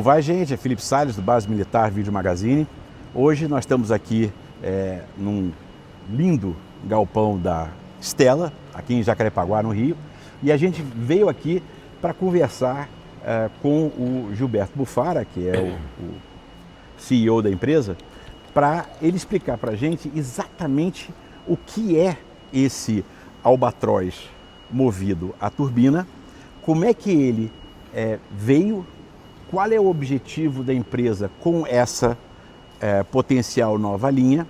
vai, gente? É Felipe Salles, do Base Militar Vídeo Magazine. Hoje nós estamos aqui num lindo galpão da Stella, aqui em Jacarepaguá, no Rio. E a gente veio aqui para conversar com o Gilberto Bufara, que é o CEO da empresa, para ele explicar para a gente exatamente o que é esse Albatroz movido a turbina, como é que ele veio, qual é o objetivo da empresa com essa potencial nova linha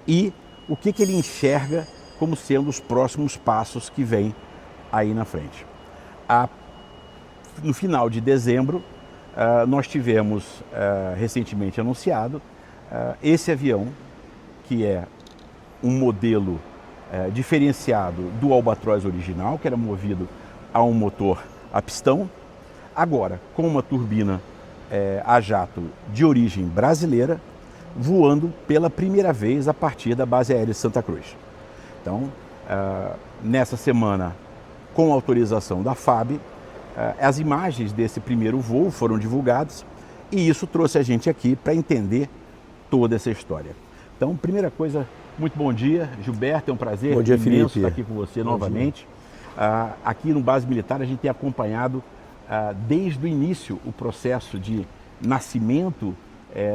e o que ele enxerga como sendo os próximos passos que vêm aí na frente. No final de dezembro, nós tivemos recentemente anunciado esse avião, que é um modelo diferenciado do Albatroz original, que era movido a um motor a pistão, agora com uma turbina a jato de origem brasileira, voando pela primeira vez a partir da base aérea de Santa Cruz. Então, nessa semana, com autorização da FAB, as imagens desse primeiro voo foram divulgadas e isso trouxe a gente aqui para entender toda essa história. Então, primeira coisa, muito bom dia, Gilberto, é um prazer imenso estar aqui com você novamente. Aqui no Base Militar a gente tem acompanhado desde o início o processo de nascimento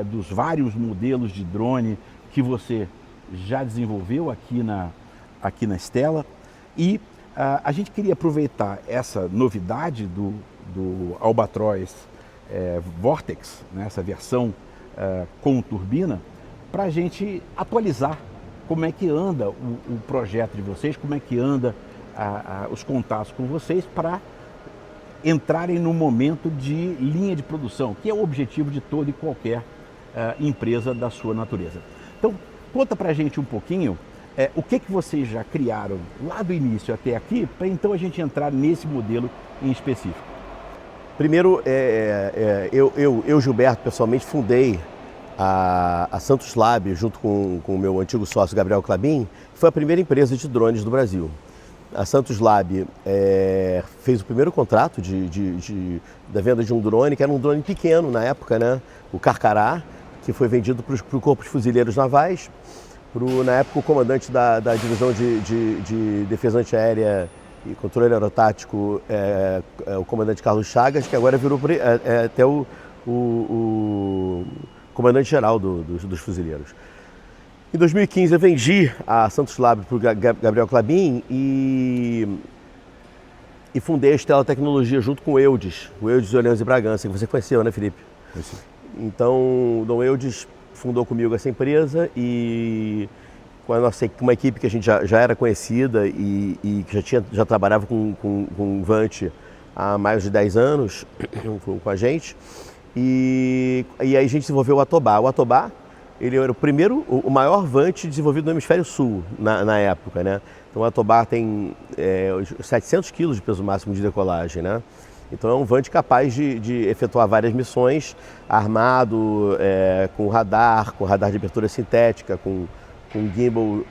dos vários modelos de drone que você já desenvolveu aqui na Stella, e a gente queria aproveitar essa novidade do Albatroz Vortex, né, essa versão com turbina, para a gente atualizar como é que anda o projeto de vocês, como é que anda os contatos com vocês para entrarem no momento de linha de produção, que é o objetivo de toda e qualquer empresa da sua natureza. Então, conta para a gente um pouquinho o que vocês já criaram lá do início até aqui, para então a gente entrar nesse modelo em específico. Primeiro, eu, Gilberto, pessoalmente fundei a Santos Lab, junto com o meu antigo sócio Gabriel Clabin, que foi a primeira empresa de drones do Brasil. A Santos Lab fez o primeiro contrato da venda de um drone, que era um drone pequeno na época, né? O Carcará, que foi vendido para o Corpo de Fuzileiros Navais, na época o comandante da Divisão de Defesa Antiaérea e Controle Aerotático, o comandante Carlos Chagas, que agora virou até o comandante-geral dos fuzileiros. Em 2015 eu vendi a Santos Lab para o Gabriel Clabin e fundei a Stella Tecnologia junto com o Eudes Orleans e Bragança, que você conheceu, né, Felipe? Sim. Então o Dom Eudes fundou comigo essa empresa e com uma equipe que a gente já era conhecida e que já trabalhava com o Vant há mais de 10 anos com a gente. E aí a gente desenvolveu o Atobá. O Atobá, ele era o maior Vant desenvolvido no hemisfério sul na época, né? Então o Atobá tem 700 kg de peso máximo de decolagem, né? Então é um Vant capaz de efetuar várias missões, armado, com radar de abertura sintética, com gimbal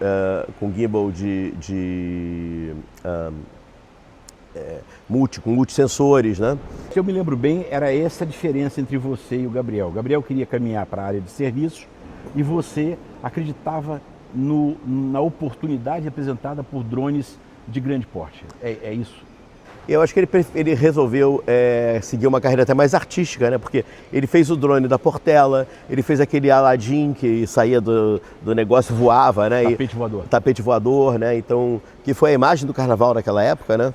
com multissensores, né? Se eu me lembro bem, era essa a diferença entre você e o Gabriel. O Gabriel queria caminhar para a área de serviços e você acreditava na oportunidade apresentada por drones de grande porte. É isso? Eu acho que ele resolveu seguir uma carreira até mais artística, né? Porque ele fez o drone da Portela, ele fez aquele Aladdin que saía do negócio, voava, né? Tapete voador. Tapete voador, né? Então, que foi a imagem do carnaval naquela época, né?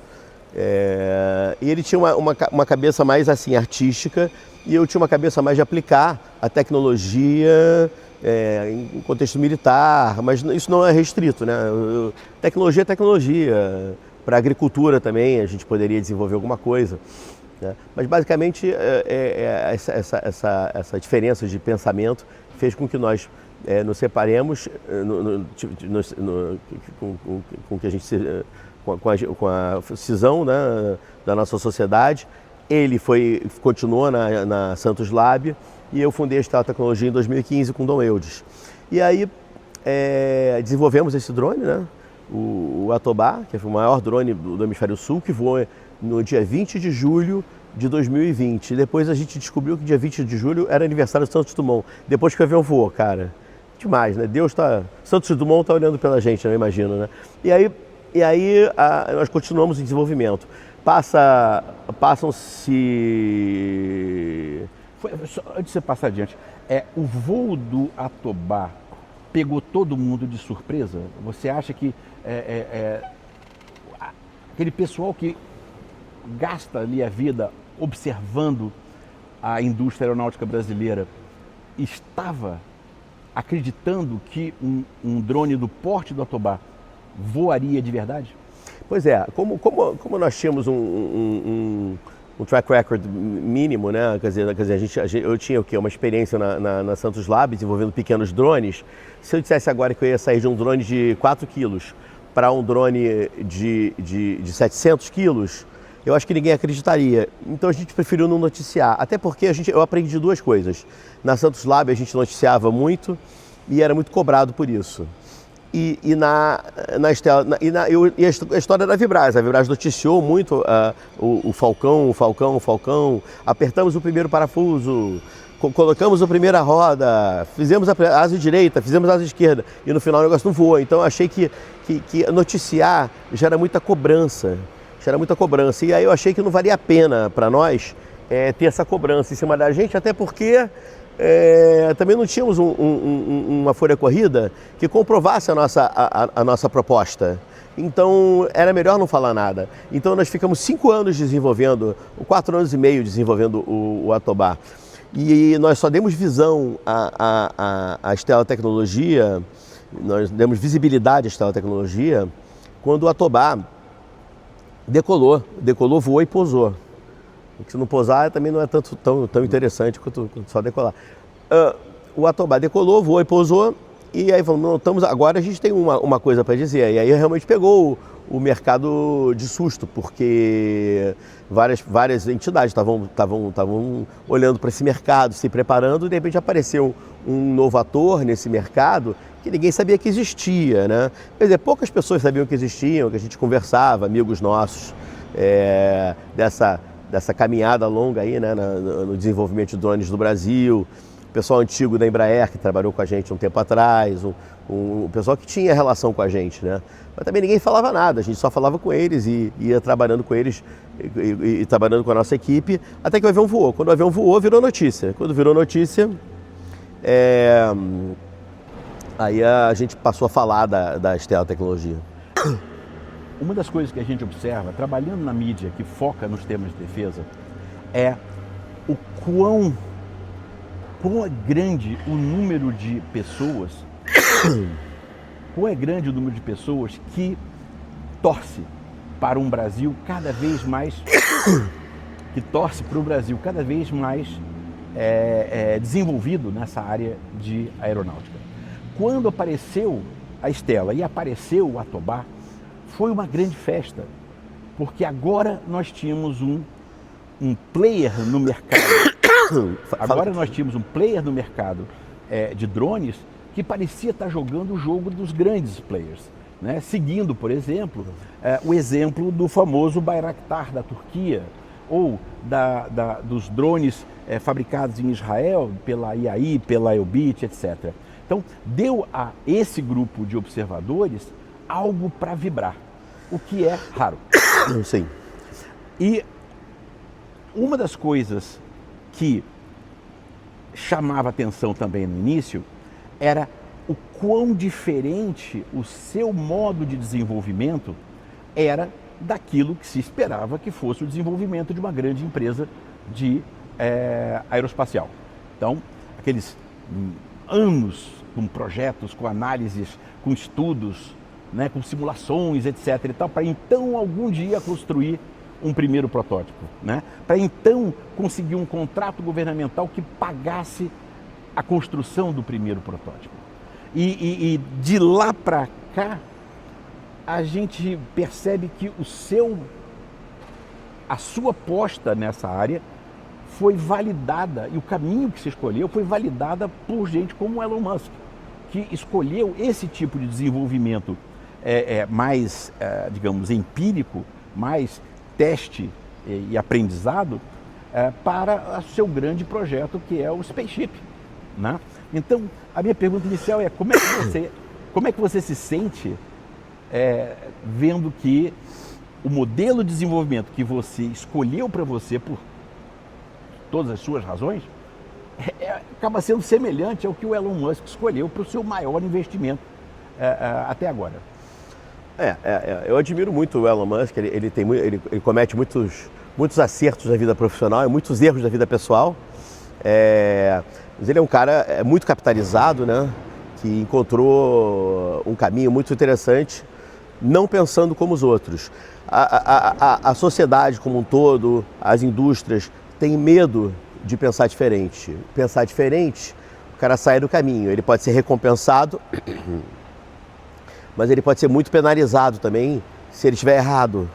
E ele tinha uma cabeça mais assim artística e eu tinha uma cabeça mais de aplicar a tecnologia em contexto militar, mas isso não é restrito, né? Tecnologia é tecnologia. Para a agricultura também a gente poderia desenvolver alguma coisa, né? Mas basicamente essa diferença de pensamento fez com que nós nos separemos com que a gente com a cisão, né, da nossa sociedade. Ele continuou na Santos Lab e eu fundei a Stella Tecnologia em 2015 com o Dom Eudes. E aí desenvolvemos esse drone, né? O Atobá, que é o maior drone do hemisfério sul, que voa no dia 20 de julho de 2020. Depois a gente descobriu que dia 20 de julho era aniversário do Santos Dumont. Depois que o avião voou, cara. Demais, né? Deus tá... Santos Dumont tá olhando pela gente, né? Eu imagino, né? E aí nós continuamos o desenvolvimento. Passam-se... Antes de você passar adiante, o voo do Atobá pegou todo mundo de surpresa? Você acha que aquele pessoal que gasta ali a vida observando a indústria aeronáutica brasileira estava acreditando que um drone do porte do Atobá voaria de verdade? Pois é, como nós tínhamos um track record mínimo, né? Quer dizer, eu tinha o quê? Uma experiência na Santos Lab desenvolvendo pequenos drones. Se eu dissesse agora que eu ia sair de um drone de 4 quilos para um drone de 700 quilos, eu acho que ninguém acreditaria. Então a gente preferiu não noticiar, até porque eu aprendi duas coisas. Na Santos Lab a gente noticiava muito e era muito cobrado por isso. E a história da Vibraz. A Vibraz noticiou muito o Falcão, apertamos o primeiro parafuso, colocamos a primeira roda, fizemos a asa direita, fizemos a asa esquerda e no final o negócio não voou. Então eu achei que noticiar gera muita cobrança. E aí eu achei que não valia a pena para nós ter essa cobrança em cima da gente, até porque também não tínhamos uma folha corrida que comprovasse a nossa proposta. Então era melhor não falar nada. Então nós ficamos 5 anos desenvolvendo, 4 anos e meio desenvolvendo o Atobá. E nós só demos visão à Stella Tecnologia, nós demos visibilidade à Stella Tecnologia quando o Atobá decolou, voou e pousou. Se não pousar também não é tão interessante quanto só decolar. O Atobá decolou, voou e pousou, e aí falamos, agora a gente tem uma coisa para dizer. E aí realmente pegou o mercado de susto, porque várias entidades estavam olhando para esse mercado, se preparando, e de repente apareceu um novo ator nesse mercado que ninguém sabia que existia, né? Quer dizer, poucas pessoas sabiam que existiam, que a gente conversava, amigos nossos, dessa caminhada longa aí, né, no desenvolvimento de drones do Brasil, o pessoal antigo da Embraer que trabalhou com a gente um tempo atrás, o pessoal que tinha relação com a gente, né? Mas também ninguém falava nada, a gente só falava com eles e ia trabalhando com eles e trabalhando com a nossa equipe, até que o avião voou. Quando o avião voou, virou notícia. Quando virou notícia, aí a gente passou a falar da Stella Tecnologia. Uma das coisas que a gente observa, trabalhando na mídia que foca nos temas de defesa, é o quão é grande o número de pessoas, que torce para um Brasil cada vez mais, desenvolvido nessa área de aeronáutica. Quando apareceu a Stella e apareceu o Atobá, foi uma grande festa, porque agora nós tínhamos um player no mercado. Agora nós tínhamos um player no mercado de drones que parecia estar jogando o jogo dos grandes players, né? Seguindo, por exemplo, o exemplo do famoso Bayraktar da Turquia, ou dos drones fabricados em Israel pela IAI, pela Elbit, etc. Então, deu a esse grupo de observadores algo para vibrar, o que é raro. Sim. E uma das coisas que chamava atenção também no início era o quão diferente o seu modo de desenvolvimento era daquilo que se esperava que fosse o desenvolvimento de uma grande empresa de aeroespacial. Então, aqueles anos com projetos, com análises, com estudos, né, com simulações, etc. e tal, para então algum dia construir um primeiro protótipo, né? Para então conseguir um contrato governamental que pagasse a construção do primeiro protótipo. E de lá para cá, a gente percebe que a sua aposta nessa área foi validada, e o caminho que se escolheu foi validada por gente como Elon Musk, que escolheu esse tipo de desenvolvimento mais, digamos, empírico, mais teste e aprendizado, para o seu grande projeto, que é o Spaceship, né? Então, a minha pergunta inicial é como é que você se sente vendo que o modelo de desenvolvimento que você escolheu para você, por todas as suas razões, acaba sendo semelhante ao que o Elon Musk escolheu para o seu maior investimento até agora. Eu admiro muito o Elon Musk, ele comete muitos acertos na vida profissional e muitos erros na vida pessoal. Mas ele é um cara muito capitalizado, né? Que encontrou um caminho muito interessante, não pensando como os outros. A sociedade como um todo, as indústrias, têm medo de pensar diferente. Pensar diferente, o cara sai do caminho. Ele pode ser recompensado, mas ele pode ser muito penalizado também se ele estiver errado.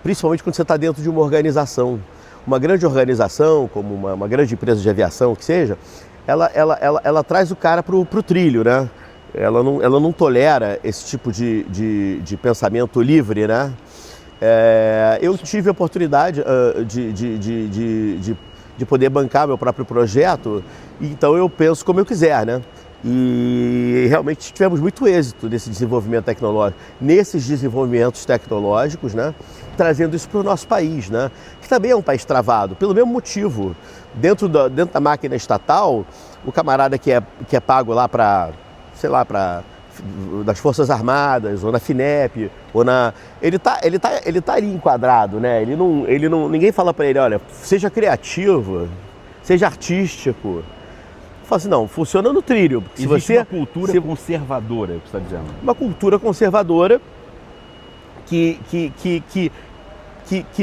Principalmente quando você está dentro de uma organização. Uma grande organização, como uma grande empresa de aviação, que seja, ela traz o cara para o trilho, né? Ela não tolera esse tipo de pensamento livre, né? Eu tive a oportunidade de poder bancar meu próprio projeto, então eu penso como eu quiser, né? E realmente tivemos muito êxito nesse desenvolvimento tecnológico, nesses desenvolvimentos tecnológicos, né? Trazendo isso para o nosso país, né? Que também é um país travado, pelo mesmo motivo. Dentro da máquina estatal, o camarada que é pago lá para, sei lá, das Forças Armadas, ou na FINEP, ou ele tá ali enquadrado, né? Ninguém fala para ele, olha, seja criativo, seja artístico. Fala assim, não, funciona no trilho. Existe uma cultura conservadora, é o que você está dizendo. Uma cultura conservadora que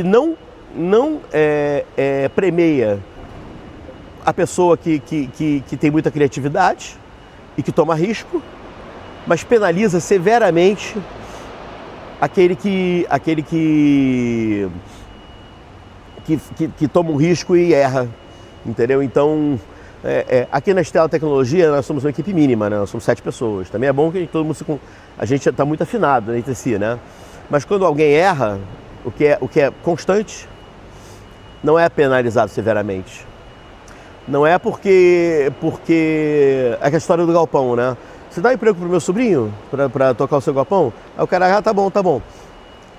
não premia a pessoa que tem muita criatividade e que toma risco, mas penaliza severamente aquele que toma um risco e erra, entendeu? Então, aqui na Stella Tecnologia nós somos uma equipe mínima, né? Nós somos 7 pessoas. Também é bom que a gente está muito afinado entre si, né? Mas quando alguém erra, o que é constante, não é penalizado severamente. Não é porque é a história do galpão, né? Você dá emprego pro meu sobrinho para tocar o seu galpão? Aí o cara, tá bom.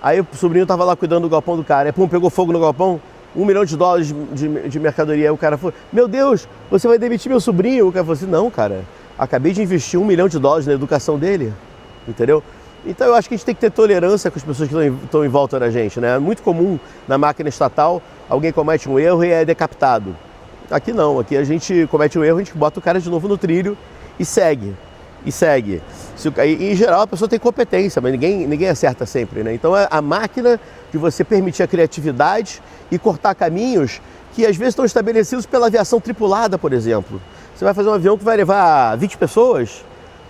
Aí o sobrinho tava lá cuidando do galpão do cara, pegou fogo no galpão, $1 milhão de mercadoria. Aí o cara falou, meu Deus, você vai demitir meu sobrinho? O cara falou assim, não, cara, acabei de investir $1 milhão na educação dele, entendeu? Então eu acho que a gente tem que ter tolerância com as pessoas que estão em volta da gente, né? É muito comum na máquina estatal, alguém comete um erro e é decapitado. Aqui não, aqui a gente comete um erro, a gente bota o cara de novo no trilho e segue. Em geral a pessoa tem competência, mas ninguém acerta sempre, né? Então é a máquina de você permitir a criatividade e cortar caminhos que às vezes estão estabelecidos pela aviação tripulada, por exemplo. Você vai fazer um avião que vai levar 20 pessoas,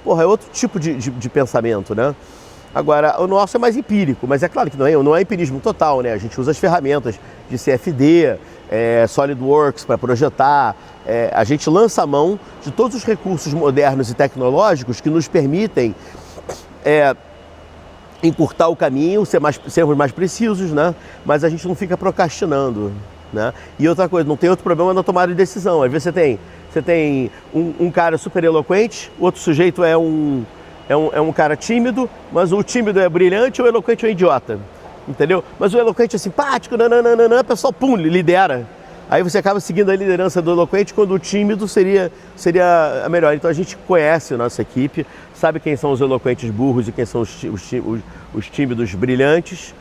porra, é outro tipo de pensamento, né? Agora, o nosso é mais empírico, mas é claro que não é empirismo total, né? A gente usa as ferramentas de CFD, SolidWorks para projetar, a gente lança a mão de todos os recursos modernos e tecnológicos que nos permitem encurtar o caminho, sermos mais precisos, né? Mas a gente não fica procrastinando, né? E outra coisa, não tem outro problema na tomada de decisão. Às vezes você tem um cara super eloquente, o outro sujeito é um cara tímido, mas o tímido é brilhante, o eloquente é um idiota, entendeu? Mas o eloquente é simpático, o pessoal, pum, lidera. Aí você acaba seguindo a liderança do eloquente, quando o tímido seria a melhor. Então a gente conhece a nossa equipe, sabe quem são os eloquentes burros e quem são os tímidos brilhantes,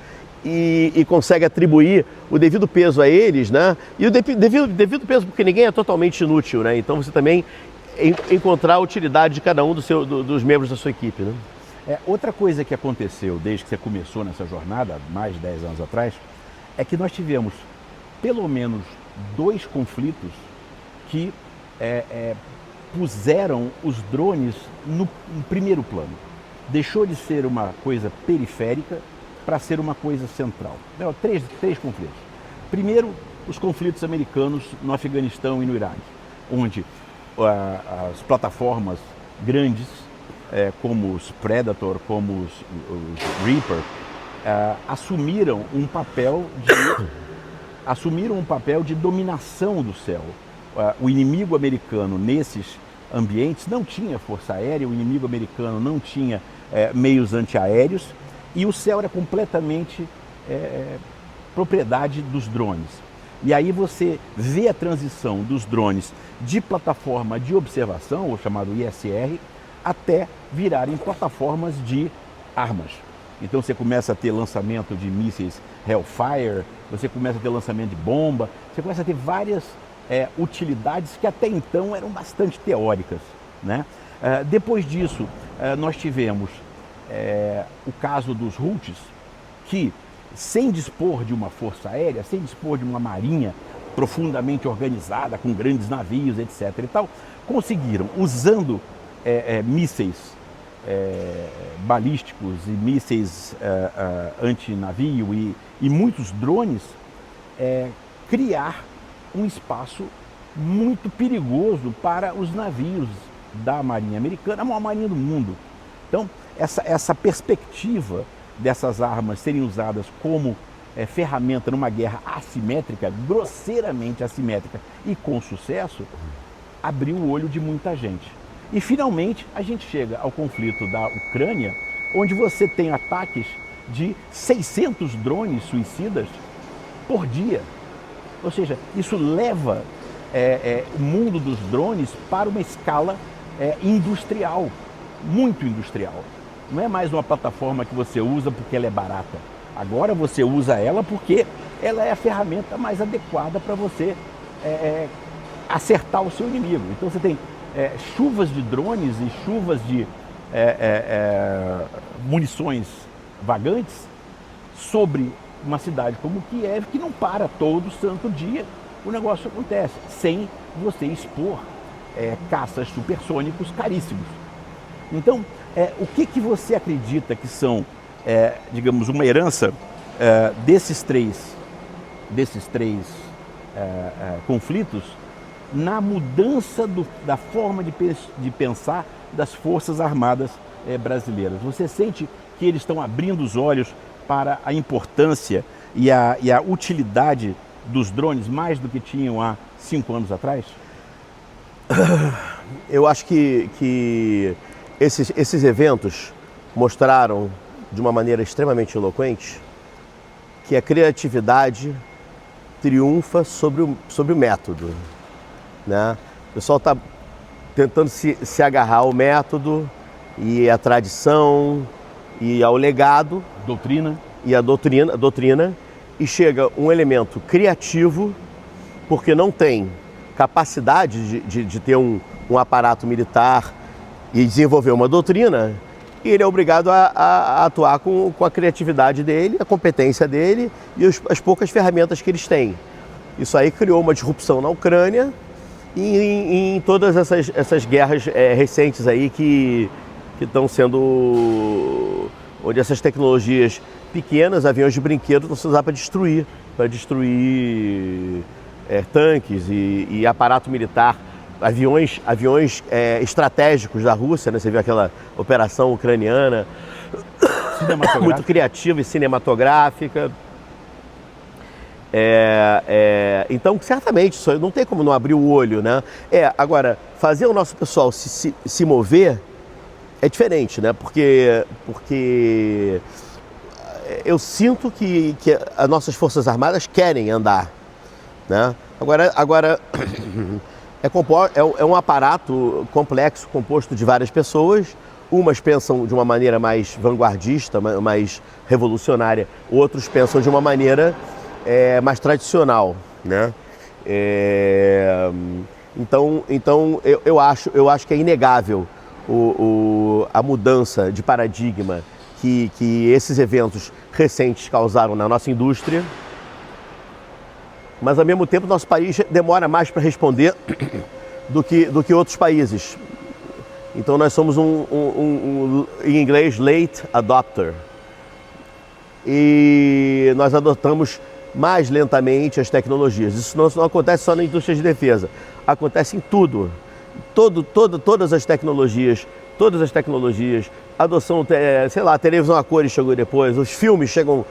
e consegue atribuir o devido peso a eles, né? E o devido peso, porque ninguém é totalmente inútil, né? Então você também encontrar a utilidade de cada um dos membros da sua equipe, né? Outra coisa que aconteceu desde que você começou nessa jornada, mais de 10 anos atrás, é que nós tivemos pelo menos 2 conflitos que puseram os drones no primeiro plano. Deixou de ser uma coisa periférica para ser uma coisa central. Não, três conflitos. Primeiro, os conflitos americanos no Afeganistão e no Iraque, onde as plataformas grandes, como os Predator, como os Reaper, assumiram um papel de assumiram um papel de dominação do céu. O inimigo americano nesses ambientes não tinha força aérea, o inimigo americano não tinha meios antiaéreos e o céu era completamente propriedade dos drones. E aí você vê a transição dos drones de plataforma de observação, o chamado ISR, até virarem plataformas de armas. Então você começa a ter lançamento de mísseis Hellfire, você começa a ter lançamento de bomba, você começa a ter várias utilidades que até então eram bastante teóricas, né? Depois disso, nós tivemos o caso dos Houthis, que sem dispor de uma força aérea, sem dispor de uma marinha profundamente organizada, com grandes navios, etc. e tal, conseguiram, usando mísseis balísticos e mísseis antinavio e muitos drones, criar um espaço muito perigoso para os navios da Marinha Americana, a maior marinha do mundo. Então, essa perspectiva dessas armas serem usadas como ferramenta numa guerra assimétrica, grosseiramente assimétrica e com sucesso, abriu o olho de muita gente. E finalmente a gente chega ao conflito da Ucrânia, onde você tem ataques de 600 drones suicidas por dia. Ou seja, isso leva o mundo dos drones para uma escala industrial, muito industrial. Não é mais uma plataforma que você usa porque ela é barata. Agora você usa ela porque ela é a ferramenta mais adequada para você acertar o seu inimigo. Então você tem chuvas de drones e chuvas de munições vagantes sobre uma cidade como Kiev, que não para todo santo dia o negócio acontece, sem você expor caças supersônicos caríssimos. Então, o que você acredita que são, digamos, uma herança desses três conflitos na mudança da forma de pensar das Forças Armadas brasileiras? Você sente que eles estão abrindo os olhos para a importância e a utilidade dos drones mais do que tinham há 5 anos atrás? Eu acho que esses eventos mostraram de uma maneira extremamente eloquente que a criatividade triunfa sobre o método, né? O pessoal está tentando se agarrar ao método e à tradição e ao legado, Doutrina. E a doutrina, e chega um elemento criativo, porque não tem capacidade de ter um aparato militar e desenvolver uma doutrina, e ele é obrigado a atuar com a criatividade dele, a competência dele e as poucas ferramentas que eles têm. Isso aí criou uma disrupção na Ucrânia e em todas essas guerras recentes aí que estão sendo, onde essas tecnologias pequenas, aviões de brinquedo, estão sendo usados para destruir tanques e aparato militar. Aviões estratégicos da Rússia, né? Você viu aquela operação ucraniana muito criativa e cinematográfica. Então, certamente, isso não tem como não abrir o olho, né? Agora, fazer o nosso pessoal se mover é diferente, né? Porque eu sinto que as nossas Forças Armadas querem andar, né? Agora é um aparato complexo, composto de várias pessoas. Umas pensam de uma maneira mais vanguardista, mais revolucionária. Outros pensam de uma maneira mais tradicional, né? Então eu acho que é inegável a mudança de paradigma que esses eventos recentes causaram na nossa indústria. Mas, ao mesmo tempo, nosso país demora mais para responder do que outros países. Então, nós somos em inglês, late adopter. E nós adotamos mais lentamente as tecnologias. Isso não acontece só na indústria de defesa. Acontece em tudo. Todas as tecnologias adoção, sei lá, a televisão a cores chegou depois, os filmes chegam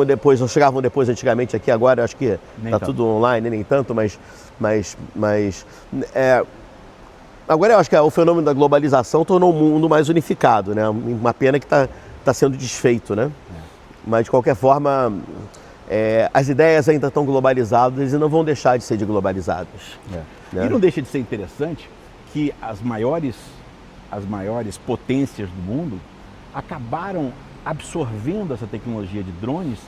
depois, ou chegavam depois antigamente aqui, agora eu acho que está tudo online, nem tanto, mas agora eu acho que o fenômeno da globalização tornou o mundo mais unificado, né? Uma pena que está sendo desfeito, né? Mas de qualquer forma, as ideias ainda estão globalizadas e não vão deixar de ser globalizadas. Né? E não deixa de ser interessante que as maiores potências do mundo acabaram absorvendo essa tecnologia de drones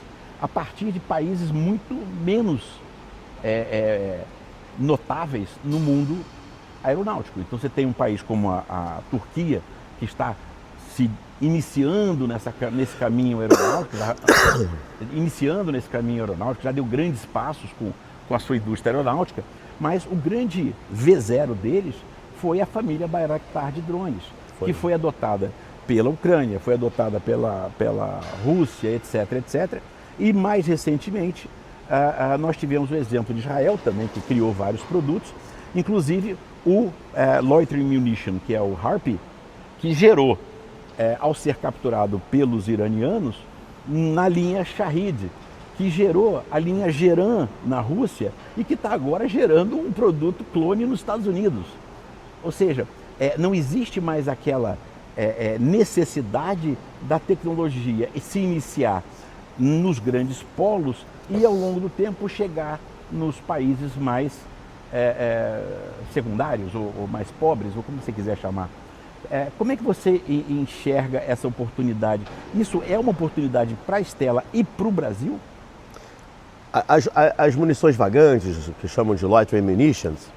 a partir de países muito menos notáveis no mundo aeronáutico. Então você tem um país como a Turquia, que está se iniciando nesse caminho aeronáutico, já deu grandes passos com a sua indústria aeronáutica, mas o grande V0 deles foi a família Bayraktar de drones, que foi adotada pela Ucrânia, foi adotada pela Rússia, etc. E mais recentemente, nós tivemos o exemplo de Israel também, que criou vários produtos, inclusive o Loitering Munition, que é o Harpy, que gerou, ao ser capturado pelos iranianos, na linha Shahid, que gerou a linha Geran na Rússia e que está agora gerando um produto clone nos Estados Unidos. Ou seja, não existe mais aquela necessidade da tecnologia se iniciar nos grandes polos e ao longo do tempo chegar nos países mais secundários ou mais pobres, ou como você quiser chamar. Como é que você enxerga essa oportunidade? Isso é uma oportunidade para a Stella e para o Brasil? As munições vagantes, que chamam de Loitering Munitions,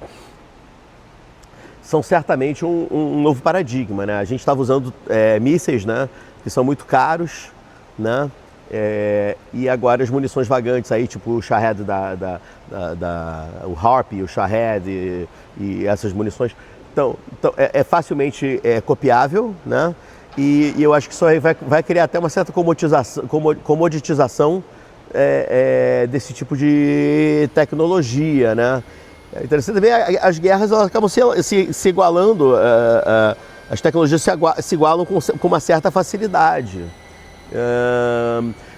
são certamente um novo paradigma, né? A gente estava usando mísseis, né, que são muito caros, né? E agora as munições vagantes aí, tipo o Shahed o Harpy, o Shahed e essas munições, então é facilmente copiável, né? E eu acho que isso aí vai criar até uma certa comoditização desse tipo de tecnologia, né? É interessante ver, as guerras elas acabam se igualando, as tecnologias se igualam com uma certa facilidade.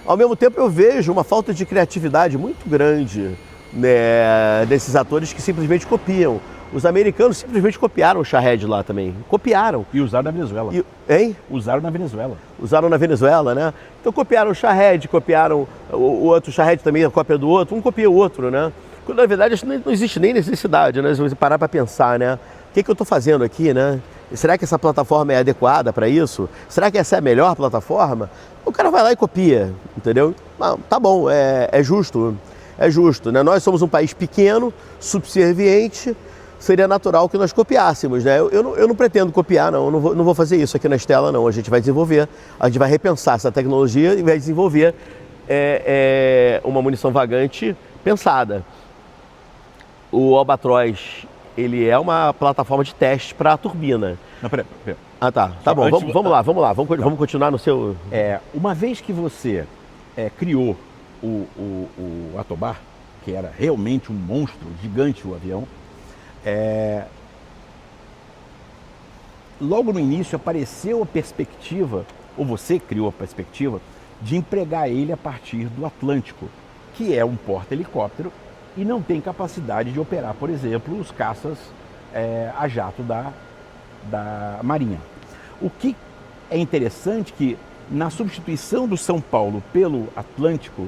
Ao mesmo tempo eu vejo uma falta de criatividade muito grande, né, desses atores que simplesmente copiam. Os americanos simplesmente copiaram o Shahed lá também. Copiaram. E usaram na Venezuela. Hein? Usaram na Venezuela. Usaram na Venezuela, né? Então copiaram o Shahed, copiaram o outro Shahed também, a cópia do outro. Um copia o outro, né? Quando na verdade não existe nem necessidade, né? Se você parar para pensar, né? O que eu estou fazendo aqui, né? Será que essa plataforma é adequada para isso? Será que essa é a melhor plataforma? O cara vai lá e copia, entendeu? Tá bom, é justo. É justo, né? Nós somos um país pequeno, subserviente, seria natural que nós copiássemos, né? Eu não pretendo copiar, não vou fazer isso aqui na Stella, não. A gente vai desenvolver, a gente vai repensar essa tecnologia e vai desenvolver uma munição vagante pensada. O Albatross, ele é uma plataforma de teste para a turbina. Não, pera. Ah, tá bom, vamos lá, vamos continuar no seu... Uma vez que você criou o Atobá, que era realmente um monstro gigante o avião, logo no início apareceu a perspectiva, ou você criou a perspectiva, de empregar ele a partir do Atlântico, que é um porta-helicóptero e não tem capacidade de operar, por exemplo, os caças a jato da Marinha. O que é interessante que na substituição do São Paulo pelo Atlântico,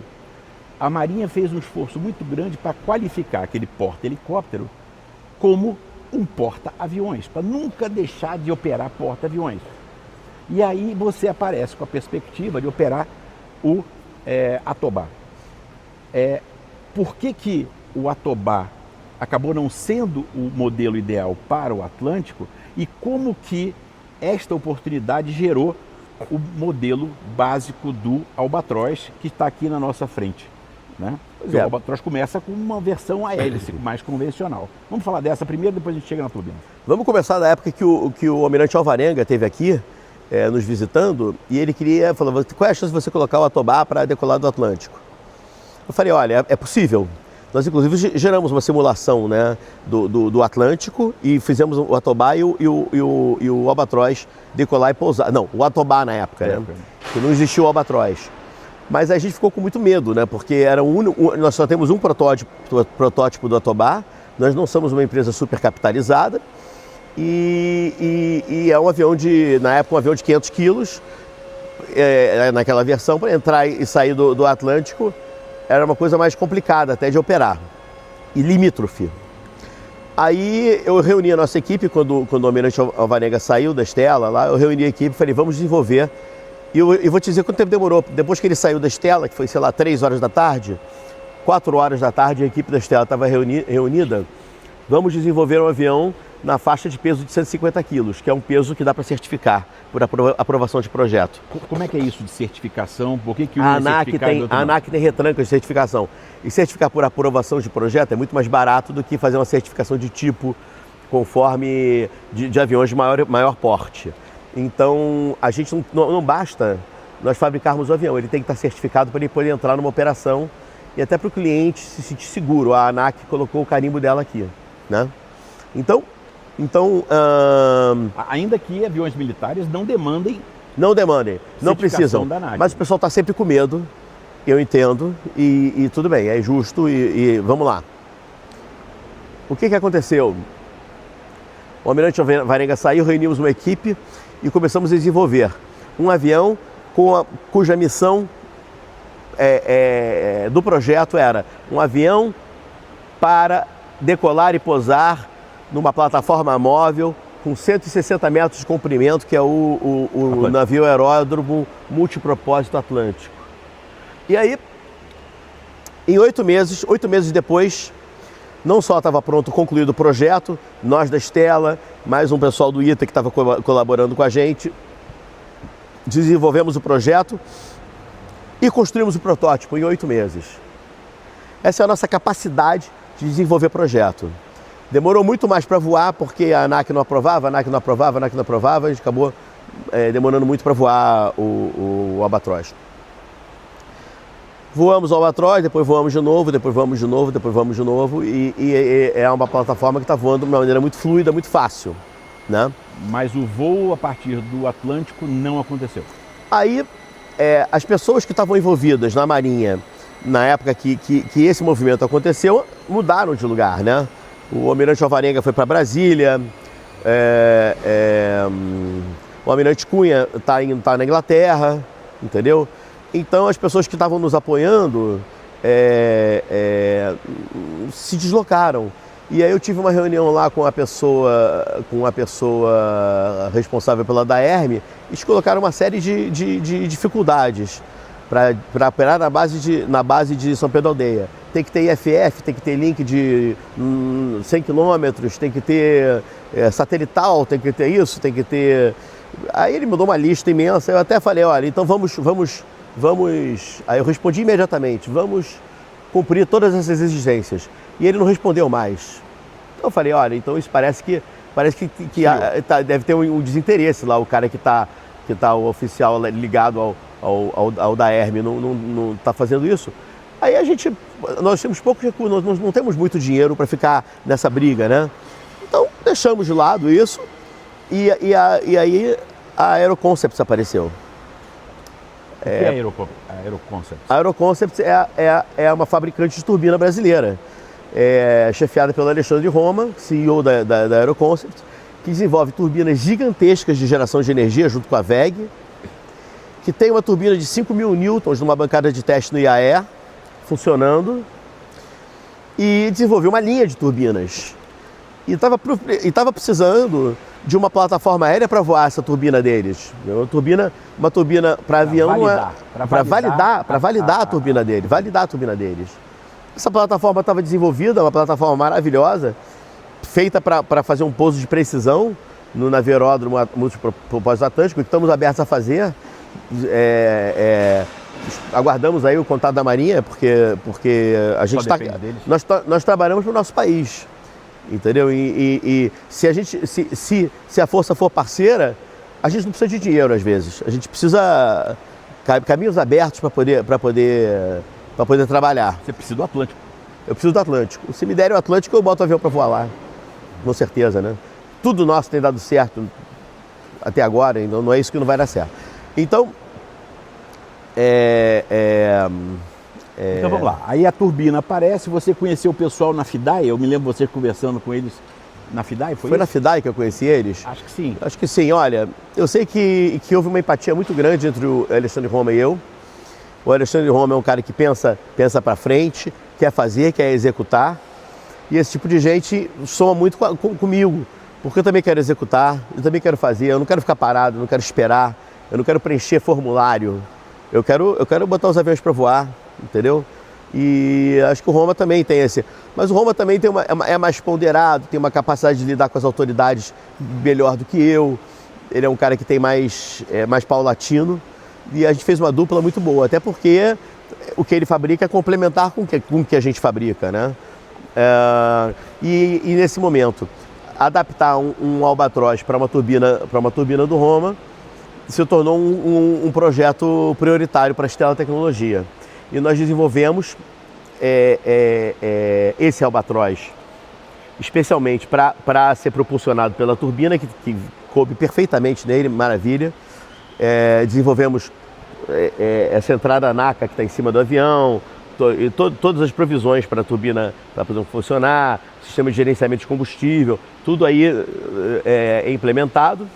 a Marinha fez um esforço muito grande para qualificar aquele porta-helicóptero como um porta-aviões, para nunca deixar de operar porta-aviões. E aí você aparece com a perspectiva de operar o Atobá. Por que o Atobá acabou não sendo o modelo ideal para o Atlântico e como que esta oportunidade gerou o modelo básico do Albatross que está aqui na nossa frente, né? O Albatross começa com uma versão a hélice mais convencional. Vamos falar dessa primeiro, depois a gente chega na turbina. Vamos começar da época que o Almirante Alvarenga esteve aqui nos visitando e ele falou, qual é a chance de você colocar o Atobá para decolar do Atlântico? Eu falei, olha, é possível. Nós, inclusive, geramos uma simulação, né, do Atlântico e fizemos o Atobá e o Albatroz decolar e pousar. Não, o Atobá na época, né? Que não existia o Albatroz. Mas a gente ficou com muito medo, né? Porque era nós só temos um protótipo do Atobá, nós não somos uma empresa super capitalizada e é um avião na época, um avião de 500 quilos, naquela versão, para entrar e sair do Atlântico, era uma coisa mais complicada até de operar, e limítrofe. Aí eu reuni a nossa equipe, quando o Almirante Alvarenga saiu da Stella, lá, eu reuni a equipe e falei, vamos desenvolver. E eu vou te dizer quanto tempo demorou. Depois que ele saiu da Stella, que foi, sei lá, 3 horas da tarde, 4 horas da tarde, a equipe da Stella estava reunida, vamos desenvolver um avião na faixa de peso de 150 quilos, que é um peso que dá para certificar por aprovação de projeto. Como é que é isso de certificação? Por que a ANAC tem retranca de certificação. E certificar por aprovação de projeto é muito mais barato do que fazer uma certificação de tipo conforme de aviões de maior porte. Então, a gente não basta nós fabricarmos o avião, ele tem que estar certificado para ele poder entrar numa operação e até para o cliente se sentir seguro. A ANAC colocou o carimbo dela aqui, né? Então, ainda que aviões militares não demandem, não precisam, mas o pessoal está sempre com medo, eu entendo, e tudo bem, é justo e vamos lá. O que aconteceu? O Almirante Alvarenga saiu, reunimos uma equipe e começamos a desenvolver um avião cuja missão do projeto era um avião para decolar e pousar numa plataforma móvel com 160 metros de comprimento, que é o navio aeródromo multipropósito Atlântico. E aí, em 8 meses depois, não só estava pronto, concluído o projeto, nós da Stella, mais um pessoal do ITA que estava colaborando com a gente, desenvolvemos o projeto e construímos o protótipo em 8 meses. Essa é a nossa capacidade de desenvolver projeto. Demorou muito mais para voar, porque a ANAC não aprovava, a gente acabou demorando muito para voar o Albatroz. Voamos o Albatroz, depois voamos de novo, e é uma plataforma que está voando de uma maneira muito fluida, muito fácil, né? Mas o voo a partir do Atlântico não aconteceu. Aí, as pessoas que estavam envolvidas na Marinha, na época que esse movimento aconteceu, mudaram de lugar, né? O Almirante Alvarenga foi para Brasília, o Almirante Cunha tá na Inglaterra, entendeu? Então as pessoas que estavam nos apoiando se deslocaram. E aí eu tive uma reunião lá com a pessoa responsável pela DAERME, e eles colocaram uma série de dificuldades para operar na base de São Pedro Aldeia. Tem que ter IFF, tem que ter link de 100 quilômetros, tem que ter satelital, tem que ter isso, tem que ter... Aí ele mandou uma lista imensa, eu até falei, olha, então vamos... Aí eu respondi imediatamente, vamos cumprir todas essas exigências. E ele não respondeu mais. Então eu falei, olha, então isso parece que deve ter um desinteresse lá, o cara que tá o oficial ligado ao DAERME não está fazendo isso. Aí nós temos poucos recursos, nós não temos muito dinheiro para ficar nessa briga, né? Então deixamos de lado isso e aí a Aeroconcepts apareceu. O que é a Aeroconcepts? A Aeroconcepts é uma fabricante de turbina brasileira, chefiada pelo Alexandre Roma, CEO da Aeroconcepts, que desenvolve turbinas gigantescas de geração de energia junto com a WEG, que tem uma turbina de 5.000 newtons numa bancada de teste no IAE, funcionando, e desenvolveu uma linha de turbinas. E estava precisando de uma plataforma aérea para voar essa turbina deles. Uma turbina para avião, para validar a turbina deles. Essa plataforma estava desenvolvida, uma plataforma maravilhosa, feita para fazer um pouso de precisão no navio aeródromo multipropósito Atlântico, que estamos abertos a fazer. Aguardamos aí o contato da Marinha, porque a gente nós trabalhamos para o nosso país, entendeu? E se a força for parceira, a gente não precisa de dinheiro às vezes, a gente precisa caminhos abertos para poder trabalhar. Você precisa do Atlântico. eu preciso do Atlântico. O cemitério Atlântico eu boto o avião para voar lá, com certeza, né? Tudo nosso tem dado certo até agora, então não é isso que não vai dar certo. Então, Então vamos lá, aí a turbina aparece, você conheceu o pessoal na FIDAI, eu me lembro você conversando com eles na FIDAI, foi isso? na FIDAI que eu conheci eles? Acho que sim. Acho que sim, olha, eu sei que houve uma empatia muito grande entre o Alexandre Roma e eu. O Alexandre Roma é um cara que pensa para frente, quer fazer, quer executar. E esse tipo de gente soma muito comigo, porque eu também quero executar, eu também quero fazer, eu não quero ficar parado, eu não quero esperar, eu não quero preencher formulário. Eu quero botar os aviões para voar, entendeu? E acho que o Roma também tem esse. Mas o Roma também é mais ponderado, tem uma capacidade de lidar com as autoridades melhor do que eu. Ele é um cara que tem mais paulatino. E a gente fez uma dupla muito boa, até porque o que ele fabrica é complementar com o que a gente fabrica, né? E nesse momento, adaptar um Albatros para uma turbina do Roma se tornou um projeto prioritário para a Stella Tecnologia. E nós desenvolvemos esse Albatros especialmente para ser propulsionado pela turbina, que coube perfeitamente nele, maravilha. Desenvolvemos essa entrada NACA que está em cima do avião, todas as provisões para a turbina para poder funcionar, sistema de gerenciamento de combustível, tudo aí é implementado.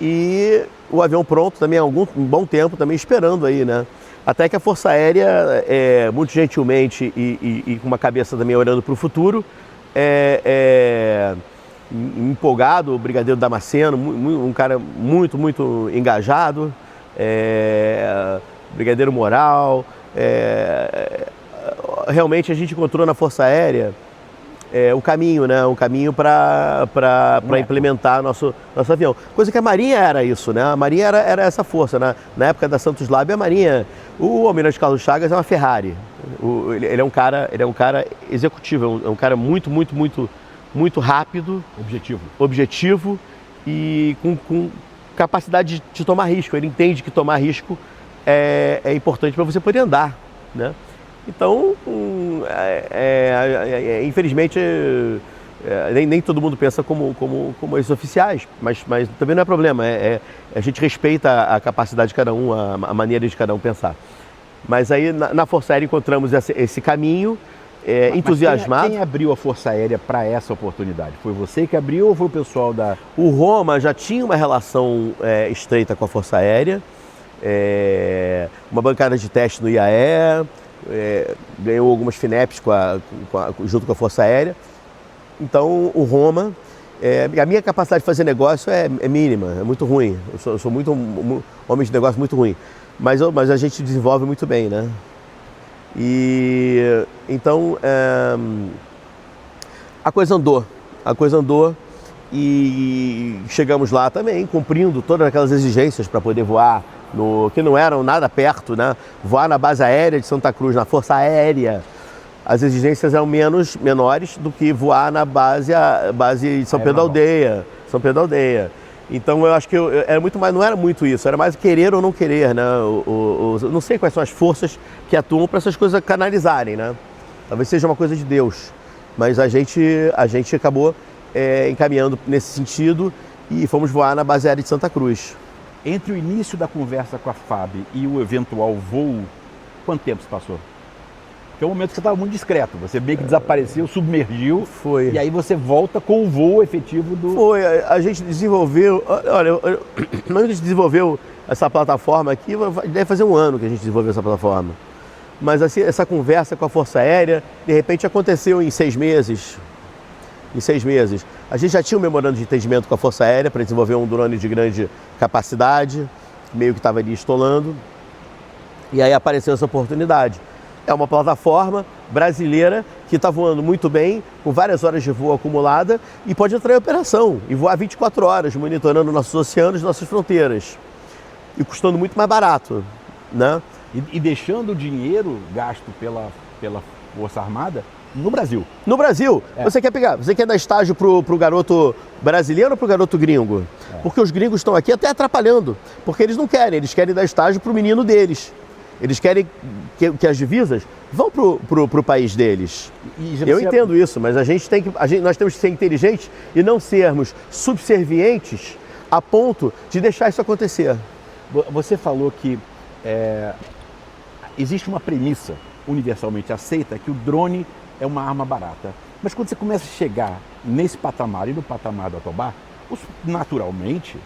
E o avião pronto também há um bom tempo, também esperando aí, né? Até que a Força Aérea, muito gentilmente e com uma cabeça também olhando para o futuro, empolgado, o Brigadeiro Damasceno, um cara muito, muito engajado, brigadeiro moral. Realmente a gente encontrou na Força Aérea o caminho, né? Um caminho para implementar nosso avião. Coisa que a Marinha era isso, né? A Marinha era essa força, né? Na época da Santos Lab, a Marinha, o Almirante Carlos Chagas é uma Ferrari. Ele é um cara executivo, é um cara muito, muito, muito, muito rápido, objetivo e com capacidade de tomar risco. Ele entende que tomar risco é importante para você poder andar, né? Então, infelizmente, nem todo mundo pensa como esses oficiais, mas também não é problema. A gente respeita a capacidade de cada um, a maneira de cada um pensar. Mas aí na Força Aérea encontramos esse caminho, entusiasmado. Quem abriu a Força Aérea para essa oportunidade? Foi você que abriu ou foi o pessoal da... O Roma já tinha uma relação estreita com a Força Aérea, uma bancada de teste no IAE, ganhou algumas FINEPs junto com a Força Aérea. Então o Roma, a minha capacidade de fazer negócio é mínima, é muito ruim. Eu sou muito homem de negócio muito ruim, mas a gente desenvolve muito bem, né? E então a coisa andou e chegamos lá também, cumprindo todas aquelas exigências para poder voar, que não eram nada perto, né? Voar na base aérea de Santa Cruz, na Força Aérea, as exigências eram menores do que voar na base de São Pedro da Aldeia. Então eu acho que era muito mais, não era muito isso, era mais querer ou não querer, né? Não sei quais são as forças que atuam para essas coisas canalizarem, né? Talvez seja uma coisa de Deus, mas a gente acabou encaminhando nesse sentido e fomos voar na base aérea de Santa Cruz. Entre o início da conversa com a FAB e o eventual voo, quanto tempo se passou? Porque é um momento que você estava muito discreto, você meio que desapareceu, submergiu. Foi. E aí você volta com o voo efetivo do... Foi, a gente desenvolveu, olha, a gente desenvolveu essa plataforma aqui, deve fazer um ano que a gente desenvolveu essa plataforma. Mas assim, essa conversa com a Força Aérea, de repente aconteceu em 6 meses. Em 6 meses. A gente já tinha um memorando de entendimento com a Força Aérea para desenvolver um drone de grande capacidade, meio que estava ali estolando. E aí apareceu essa oportunidade. É uma plataforma brasileira que está voando muito bem, com várias horas de voo acumulada e pode entrar em operação e voar 24 horas, monitorando nossos oceanos e nossas fronteiras. E custando muito mais barato, né? E deixando o dinheiro gasto pela Força Armada no Brasil. No Brasil. Você quer dar estágio pro garoto brasileiro ou pro garoto gringo? Porque os gringos estão aqui até atrapalhando, porque eles não querem, eles querem dar estágio pro menino deles. Eles querem que as divisas vão para o país deles. Eu entendo isso, mas nós temos que ser inteligentes e não sermos subservientes a ponto de deixar isso acontecer. Você falou que existe uma premissa universalmente aceita que o drone é uma arma barata. Mas quando você começa a chegar nesse patamar e no patamar da Tobar, naturalmente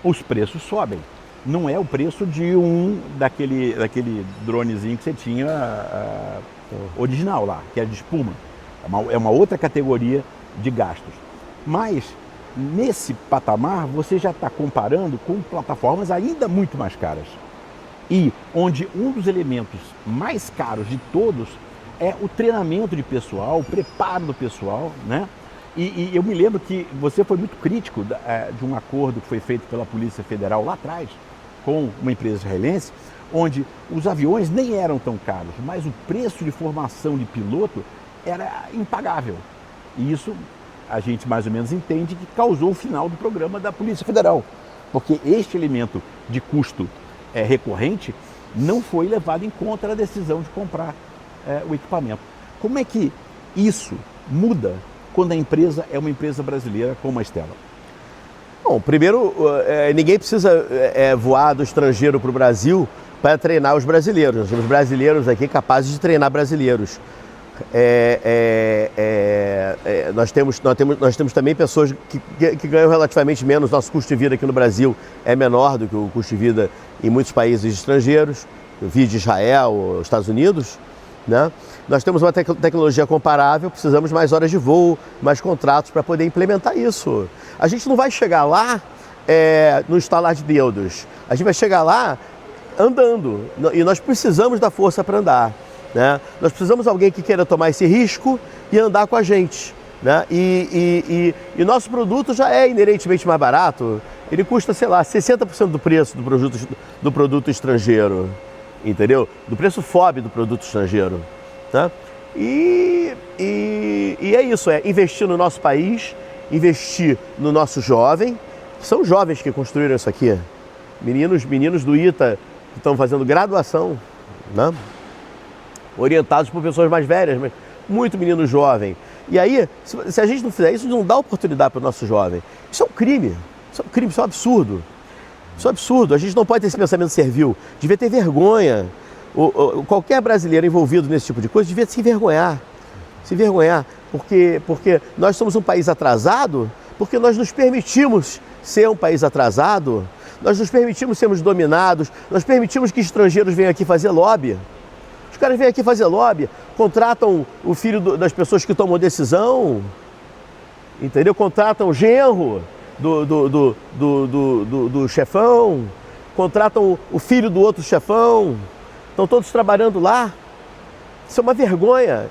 os preços sobem. Não é o preço de daquele dronezinho que você tinha original lá, que é de espuma. É uma outra categoria de gastos. Mas nesse patamar você já está comparando com plataformas ainda muito mais caras. E onde um dos elementos mais caros de todos é o treinamento de pessoal, o preparo do pessoal, né? E eu me lembro que você foi muito crítico de um acordo que foi feito pela Polícia Federal lá atrás, com uma empresa israelense, onde os aviões nem eram tão caros, mas o preço de formação de piloto era impagável. E isso a gente mais ou menos entende que causou o final do programa da Polícia Federal, porque este elemento de custo recorrente não foi levado em conta na decisão de comprar o equipamento. Como é que isso muda quando a empresa é uma empresa brasileira como a Stella? Bom, primeiro, ninguém precisa voar do estrangeiro para o Brasil para treinar os brasileiros. Nós temos brasileiros aqui capazes de treinar brasileiros. Nós temos também pessoas que ganham relativamente menos. Nosso custo de vida aqui no Brasil é menor do que o custo de vida em muitos países estrangeiros, via de Israel, Estados Unidos, né? Nós temos uma tecnologia comparável, precisamos mais horas de voo, mais contratos para poder implementar isso. A gente não vai chegar lá no estalar de dedos, a gente vai chegar lá andando, e nós precisamos da força para andar, né? Nós precisamos de alguém que queira tomar esse risco e andar com a gente, né? E nosso produto já é inerentemente mais barato, ele custa, sei lá, 60% do preço do produto estrangeiro, entendeu? Do preço FOB do produto estrangeiro, tá? E é isso, investir no nosso país, investir no nosso jovem. São jovens que construíram isso aqui, meninos do ITA que estão fazendo graduação, né? Orientados por pessoas mais velhas, mas muito menino jovem. E aí, se a gente não fizer isso, não dá oportunidade para o nosso jovem. Isso é um crime, isso é um absurdo. Isso é um absurdo, a gente não pode ter esse pensamento servil, devia ter vergonha. Qualquer brasileiro envolvido nesse tipo de coisa devia se envergonhar, porque nós somos um país atrasado, porque nós nos permitimos ser um país atrasado, nós nos permitimos sermos dominados, nós permitimos que estrangeiros venham aqui fazer lobby. Os caras vêm aqui fazer lobby, contratam o filho das pessoas que tomam decisão, entendeu? Contratam o genro do chefão, contratam o filho do outro chefão, estão todos trabalhando lá. Isso é uma vergonha,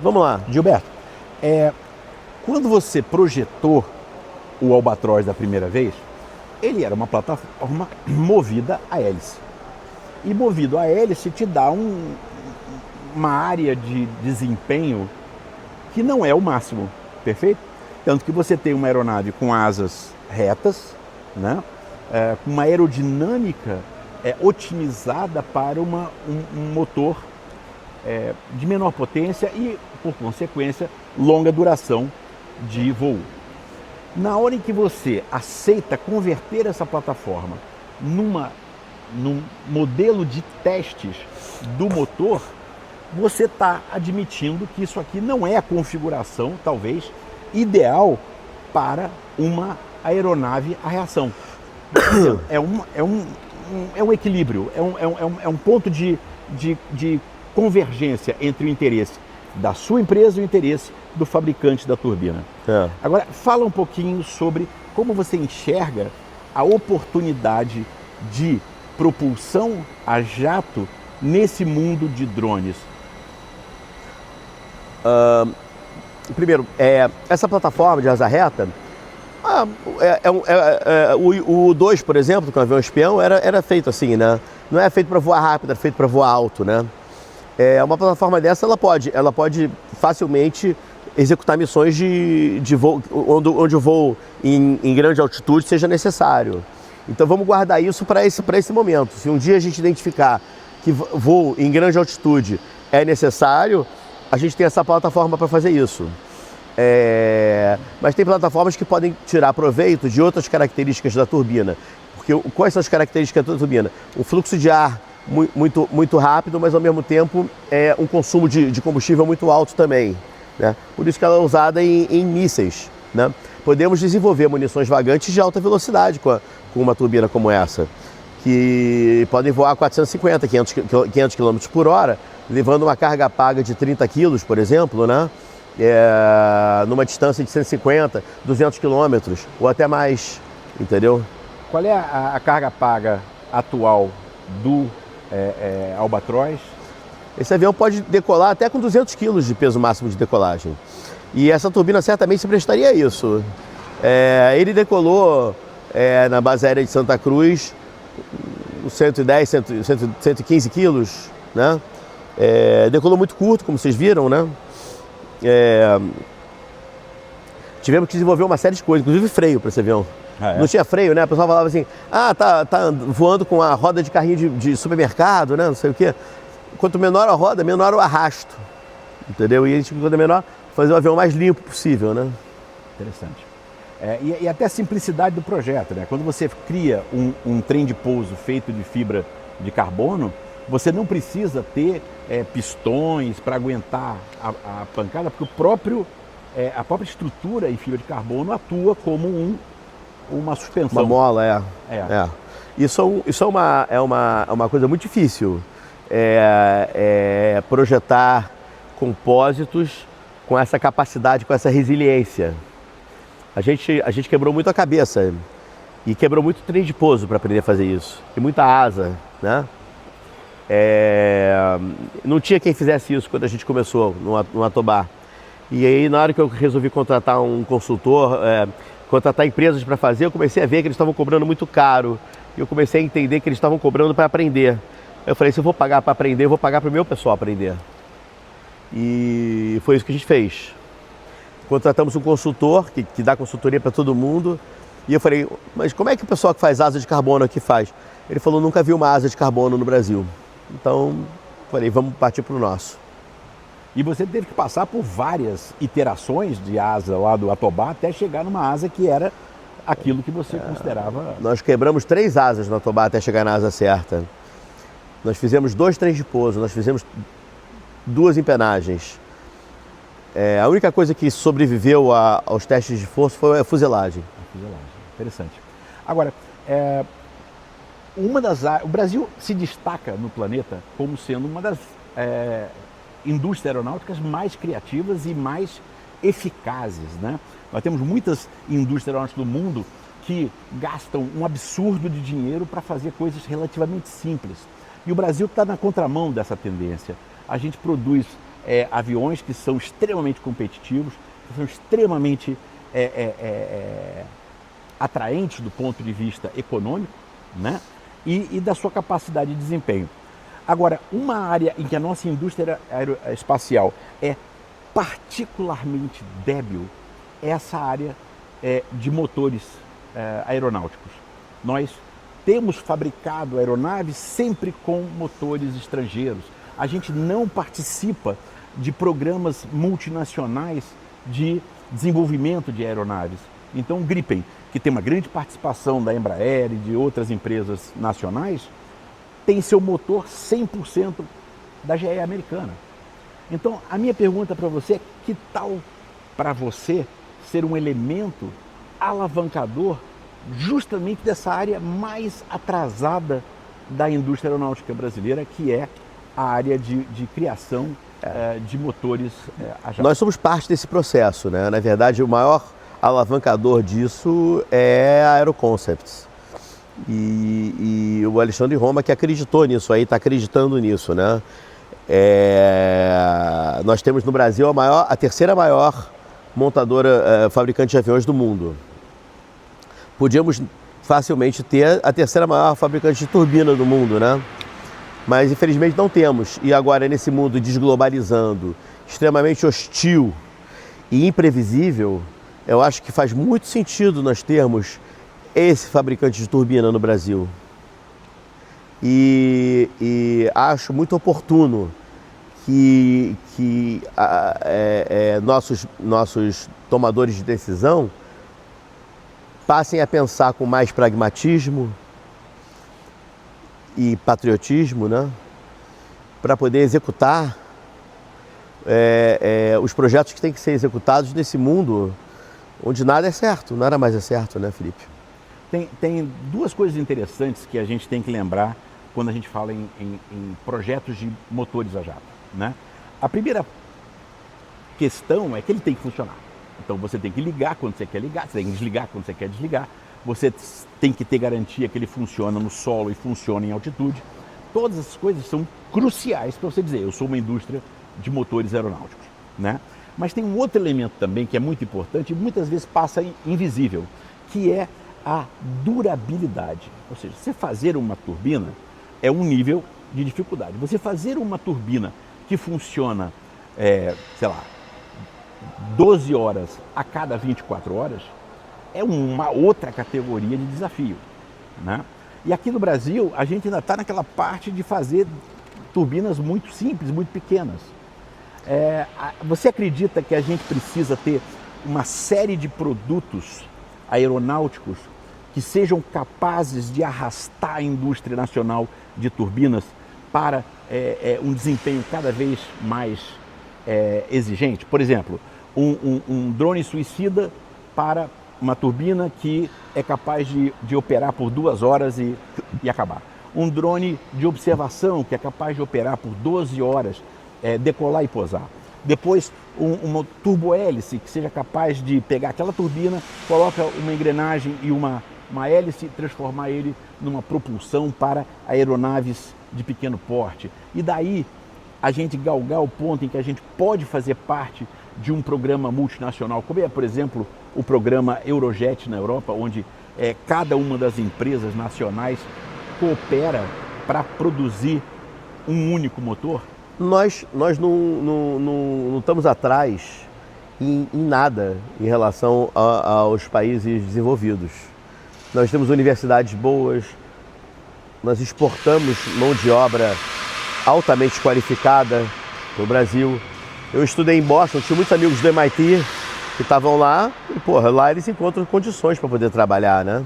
Vamos lá. Gilberto, quando você projetou o Albatroz da primeira vez, ele era uma plataforma movida a hélice. E movido a hélice te dá uma área de desempenho que não é o máximo, perfeito? Tanto que você tem uma aeronave com asas retas, né? Com uma aerodinâmica otimizada para um motor de menor potência e, por consequência, longa duração de voo. Na hora em que você aceita converter essa plataforma num modelo de testes do motor, você está admitindo que isso aqui não é a configuração, talvez, ideal para uma aeronave a reação. É um equilíbrio, é um ponto de convergência entre o interesse da sua empresa e o interesse do fabricante da turbina. Agora, fala um pouquinho sobre como você enxerga a oportunidade de propulsão a jato nesse mundo de drones. Primeiro, essa plataforma de asa reta, o U-2, por exemplo, que é um avião espião, era feito assim, né? Não é feito para voar rápido, é feito para voar alto, né? Uma plataforma dessa, ela pode facilmente executar missões de voo, onde o voo em grande altitude seja necessário. Então vamos guardar isso para esse momento. Se um dia a gente identificar que voo em grande altitude é necessário, a gente tem essa plataforma para fazer isso. Mas tem plataformas que podem tirar proveito de outras características da turbina. Porque quais são as características da turbina? Um fluxo de ar muito rápido, mas ao mesmo tempo um consumo de combustível muito alto também, né? Por isso que ela é usada em mísseis, né? Podemos desenvolver munições vagantes de alta velocidade com uma turbina como essa, que podem voar a 450, 500 km por hora, levando uma carga paga de 30 kg, por exemplo, né? Numa distância de 150, 200 km ou até mais, entendeu? Qual é a carga paga atual do Albatros? Esse avião pode decolar até com 200 kg de peso máximo de decolagem. E essa turbina certamente se prestaria a isso. Ele decolou na base aérea de Santa Cruz 110, 115 quilos, né? Decolou muito curto, como vocês viram, né? Tivemos que desenvolver uma série de coisas, inclusive freio para esse avião. Não tinha freio, né? O pessoal falava assim, tá voando com a roda de carrinho de supermercado, né? Não sei o quê. Quanto menor a roda, menor o arrasto, entendeu? E a gente, quanto menor, fazer o avião mais limpo possível, né? Interessante. E até a simplicidade do projeto, né? Quando você cria um trem de pouso feito de fibra de carbono, você não precisa ter pistões para aguentar a pancada, porque a própria estrutura em fibra de carbono atua como uma suspensão. Uma mola, Isso é uma coisa muito difícil. Projetar compósitos com essa capacidade, com essa resiliência. A gente quebrou muito a cabeça e quebrou muito trem de pouso para aprender a fazer isso. E muita asa, né? Não tinha quem fizesse isso quando a gente começou no Atobá. E aí, na hora que eu resolvi contratar um consultor, contratar empresas para fazer, eu comecei a ver que eles estavam cobrando muito caro. E eu comecei a entender que eles estavam cobrando para aprender. Eu falei, se eu vou pagar para aprender, eu vou pagar para o meu pessoal aprender. E foi isso que a gente fez. Contratamos um consultor que dá consultoria para todo mundo. E eu falei, mas como é que o pessoal que faz asa de carbono aqui faz? Ele falou, nunca vi uma asa de carbono no Brasil. Então, falei, vamos partir para o nosso. E você teve que passar por várias iterações de asa lá do Atobá até chegar numa asa que era aquilo que você considerava... Nós quebramos 3 asas no Atobá até chegar na asa certa. Nós fizemos 2 trens de pouso, nós fizemos 2 empenagens. A única coisa que sobreviveu aos testes de força foi a fuselagem. Interessante. Agora, o Brasil se destaca no planeta como sendo uma das indústrias aeronáuticas mais criativas e mais eficazes, né? Nós temos muitas indústrias aeronáuticas do mundo que gastam um absurdo de dinheiro para fazer coisas relativamente simples. E o Brasil está na contramão dessa tendência. A gente produz aviões que são extremamente competitivos, que são extremamente atraentes do ponto de vista econômico, né? E da sua capacidade de desempenho. Agora, uma área em que a nossa indústria aeroespacial é particularmente débil é essa área de motores aeronáuticos. Nós temos fabricado aeronaves sempre com motores estrangeiros. A gente não participa de programas multinacionais de desenvolvimento de aeronaves. Então, o Gripen, que tem uma grande participação da Embraer e de outras empresas nacionais, tem seu motor 100% da GE americana. Então, a minha pergunta para você é: que tal para você ser um elemento alavancador justamente dessa área mais atrasada da indústria aeronáutica brasileira, que é a área de criação de motores a jato? Nós somos parte desse processo, né? Na verdade, o maior alavancador disso é a Aeroconcepts. E o Alexandre Roma que acreditou nisso aí, está acreditando nisso, né? Nós temos no Brasil a terceira maior montadora, fabricante de aviões do mundo. Podíamos facilmente ter a terceira maior fabricante de turbina do mundo, né? Mas infelizmente não temos. E agora, nesse mundo desglobalizando, extremamente hostil e imprevisível, eu acho que faz muito sentido nós termos esse fabricante de turbina no Brasil. e acho muito oportuno que nossos tomadores de decisão passem a pensar com mais pragmatismo e patriotismo, né, para poder executar os projetos que têm que ser executados nesse mundo onde nada é certo, nada mais é certo, né, Felipe? Tem duas coisas interessantes que a gente tem que lembrar quando a gente fala em projetos de motores a jato, né? A primeira questão é que ele tem que funcionar. Então você tem que ligar quando você quer ligar, você tem que desligar quando você quer desligar, você tem que ter garantia que ele funciona no solo e funciona em altitude. Todas essas coisas são cruciais para você dizer, eu sou uma indústria de motores aeronáuticos, né? Mas tem um outro elemento também que é muito importante e muitas vezes passa invisível, que é a durabilidade. Ou seja, você fazer uma turbina é um nível de dificuldade. Você fazer uma turbina que funciona, sei lá, 12 horas a cada 24 horas é uma outra categoria de desafio, né? E aqui no Brasil a gente ainda está naquela parte de fazer turbinas muito simples, muito pequenas. Você acredita que a gente precisa ter uma série de produtos aeronáuticos que sejam capazes de arrastar a indústria nacional de turbinas para um desempenho cada vez mais exigente? Por exemplo, um drone suicida para uma turbina que é capaz de operar por 2 horas e acabar. Um drone de observação que é capaz de operar por 12 horas, decolar e pousar. Depois, uma turbohélice que seja capaz de pegar aquela turbina, coloca uma engrenagem e uma hélice e transformar ele numa propulsão para aeronaves de pequeno porte. E daí a gente galgar o ponto em que a gente pode fazer parte de um programa multinacional, como é, por exemplo, o programa Eurojet na Europa, onde cada uma das empresas nacionais coopera para produzir um único motor? Nós não estamos atrás em nada em relação aos países desenvolvidos. Nós temos universidades boas, nós exportamos mão de obra altamente qualificada para o Brasil. Eu estudei em Boston, tinha muitos amigos do MIT que estavam lá e, porra, lá eles encontram condições para poder trabalhar, né?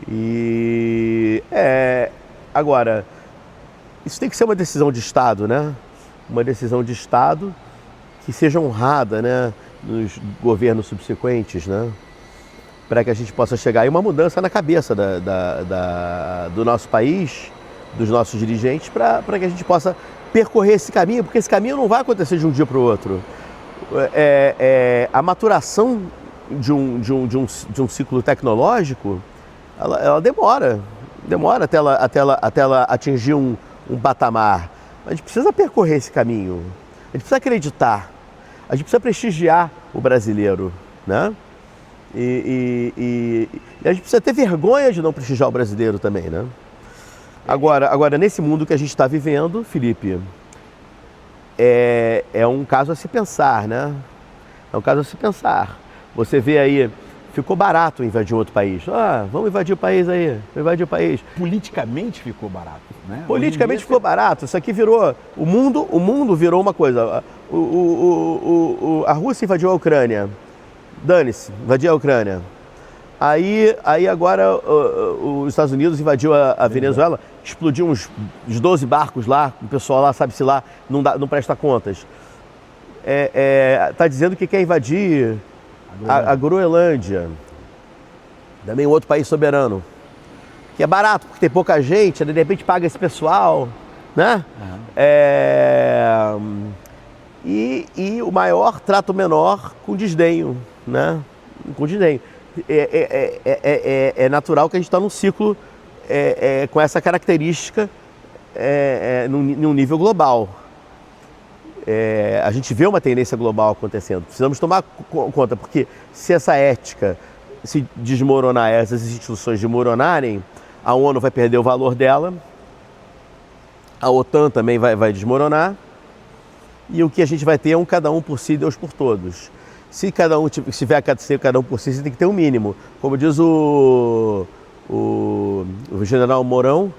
E agora, isso tem que ser uma decisão de Estado, né? Uma decisão de Estado que seja honrada, né, nos governos subsequentes, né? Para que a gente possa chegar a uma mudança na cabeça do nosso país, dos nossos dirigentes, para que a gente possa percorrer esse caminho, porque esse caminho não vai acontecer de um dia para o outro. A maturação de um ciclo tecnológico, ela demora até ela atingir um patamar. A gente precisa percorrer esse caminho, a gente precisa acreditar, a gente precisa prestigiar o brasileiro, né? E a gente precisa ter vergonha de não prestigiar o brasileiro também, né? Agora, nesse mundo que a gente está vivendo, Felipe, é um caso a se pensar, né? É um caso a se pensar. Você vê aí, ficou barato invadir outro país. Vamos invadir o país aí, vamos invadir o país. Politicamente ficou barato, né? Politicamente ficou barato. Isso aqui virou... O mundo virou uma coisa. A Rússia invadiu a Ucrânia. Dane-se, invadiu a Ucrânia. Aí agora os Estados Unidos invadiu a Venezuela, explodiu uns 12 barcos lá, o pessoal lá, sabe-se lá, não presta contas. Tá dizendo que quer invadir a Groenlândia, também outro país soberano, que é barato, porque tem pouca gente, de repente paga esse pessoal, né? Uhum. E o maior trata o menor com desdenho, né? Com desdenho. É natural que a gente está num ciclo com essa característica num nível global. A gente vê uma tendência global acontecendo. Precisamos tomar conta, porque se essa ética se desmoronar, essas instituições desmoronarem, a ONU vai perder o valor dela, a OTAN também vai desmoronar, e o que a gente vai ter é um cada um por si, Deus por todos. Se tiver cada um por si, você tem que ter um mínimo. Como diz o general Mourão,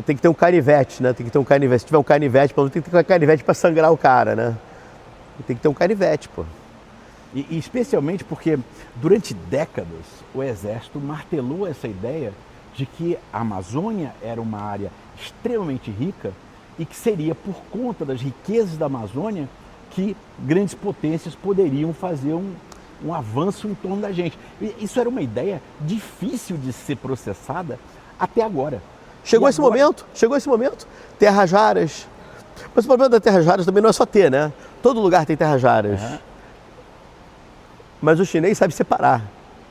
tem que ter um canivete, né? Tem que ter um canivete. Se tiver um canivete, pelo menos tem que ter um canivete para sangrar o cara, né? Tem que ter um canivete, pô. E especialmente porque durante décadas o Exército martelou essa ideia de que a Amazônia era uma área extremamente rica e que seria por conta das riquezas da Amazônia que grandes potências poderiam fazer um avanço em torno da gente. Isso era uma ideia difícil de ser processada até agora. Chegou esse momento, terras raras. Mas o problema das terras raras também não é só ter, né? Todo lugar tem terras raras. Uhum. Mas o chinês sabe separar,